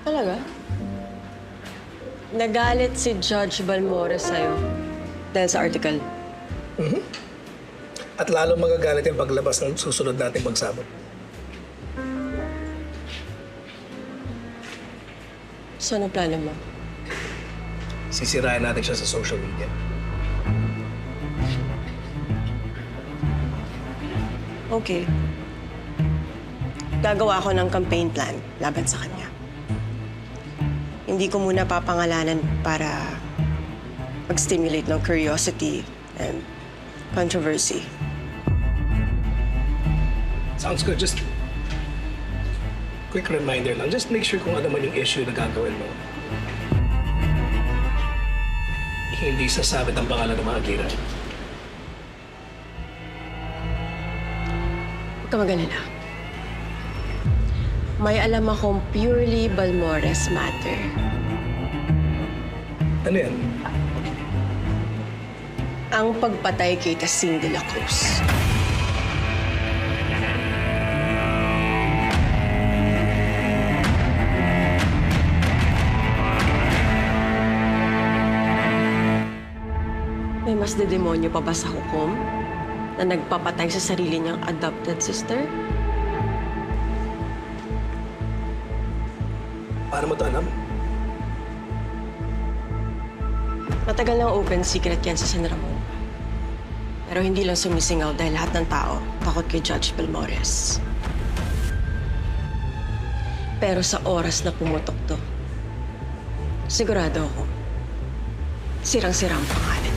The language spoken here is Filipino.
Talaga? Nagalit si Judge Balmores sa'yo dahil sa article. At lalo magagalit yung paglabas ng susunod nating pagsabot. So, ano plano mo? Sisirain natin siya sa social media. Okay. Gagawa ako ng campaign plan laban sa kanya. Hindi ko muna papangalanan para mag-stimulate ng curiosity and controversy. Sounds good. Just quick reminder lang. Just make sure kung ano man yung issue na gagawin mo. Hindi sasabit ang pangalan ng mga gira. Huwag ka mag-alala. May alam akong purely Balmores matter. Ano yan? Ang pagpatay kay Tasing de la Cruz. May mas dedemonyo pa ba sa hukom na nagpapatay sa sarili niyang adopted sister? Paano mo ito alam? Matagal ng open secret yan sa San Ramon. Pero hindi lang sumisingaw dahil lahat ng tao takot kay Judge Balmores. Pero sa oras na pumutok to, sigurado ako, sirang-sirang pangalan.